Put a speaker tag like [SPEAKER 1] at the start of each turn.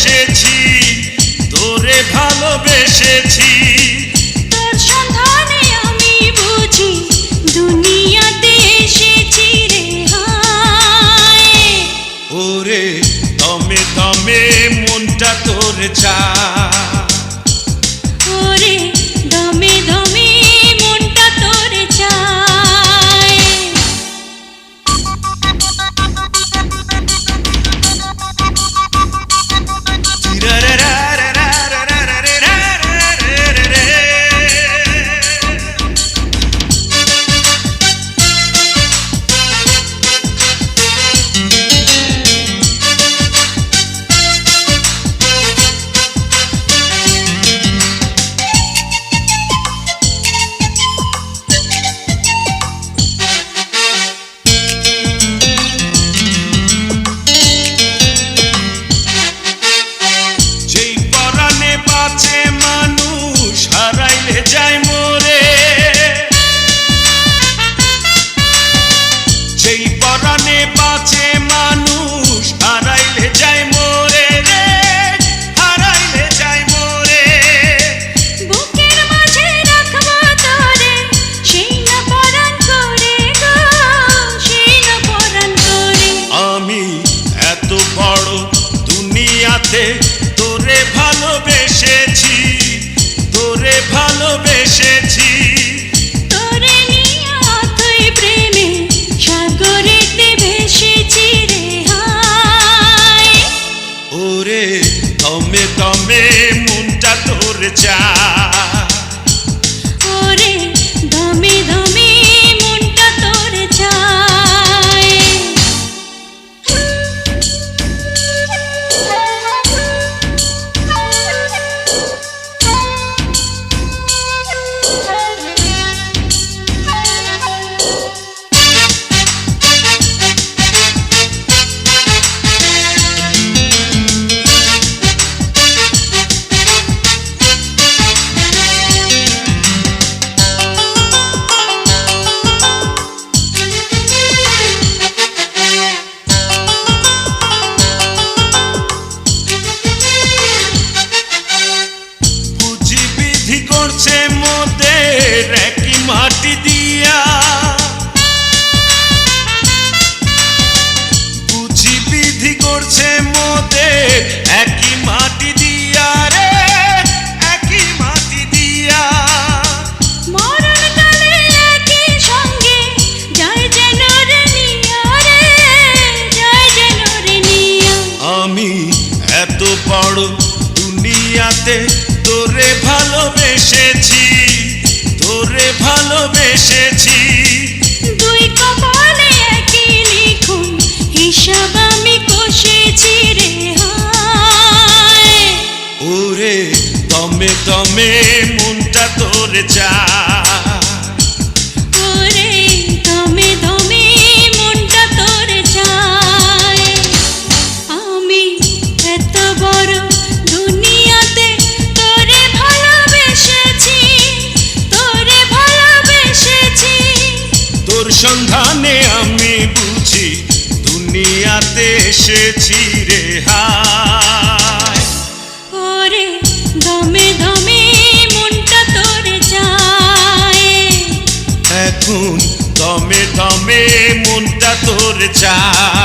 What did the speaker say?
[SPEAKER 1] ভালোবেসেছি, তোরে ভালোবেসেছি।
[SPEAKER 2] তোর সন্ধানে আমি বুঝি দুনিয়াতে এসেছি রে হায়।
[SPEAKER 1] ওরে দমে দমে মনটা তোর চায়,
[SPEAKER 2] ওরে দমে দমে মনটা তোর চায়।
[SPEAKER 1] যেই পরাণে বাঁচে মানুষ হারাইলে যায় মরে, যেই পরাণে বাঁচে মানুষ হারাইলে যায় মরে রে, হারাইলে যায় মরে।
[SPEAKER 2] বুকের মাঝে রাখবো তোরে, সেই না পরাণ করে গো, সেই না পরাণ করে।
[SPEAKER 1] আমি এত বড় দুনিয়াতে তোরে ভালোবেসেছি, তোরে ভালোবেসেছি।
[SPEAKER 2] তোরে নিয়ে অথই প্রেমে সাগরেতে ভেসেছি রে হায়।
[SPEAKER 1] ওরে দমে দমে মনটা তোর চায়,
[SPEAKER 2] ওরে দমে দমে মনটা তোর চায়।
[SPEAKER 1] বুঝি বিধি করছে মোদের একই মাটি দিয়া, বুঝি বিধি করছে মোদের একই মাটি দিয়া রে, একই মাটি দিয়া।
[SPEAKER 2] মরণকালে একই সঙ্গে যায় যেন রে নিয়া রে, যায় যেন রে নিয়া।
[SPEAKER 1] আমি এত বড় দুনিয়াতে তোরে ভালোবেসেছি, তোরে ভালোবেসেছি।
[SPEAKER 2] দুই কপালে একই লিখুন, হিসাব আমি কষেছি রে হায়।
[SPEAKER 1] ওরে দমে দমে মনটা তোর চায়,
[SPEAKER 2] ওরে দমে দমে মনটা তোর চায়। আমি এত বড় দুনিয়াতে তোরে ভালোবেসেছি, তোরে ভালোবেসেছি।
[SPEAKER 1] তোর সন্ধানে আমি বুঝি দুনিয়াতে এসেছি রে হায়।
[SPEAKER 2] ওরে দমে দমে মনটা তোর চায়।
[SPEAKER 1] এখন দমে দমে মনটা তোর চায়।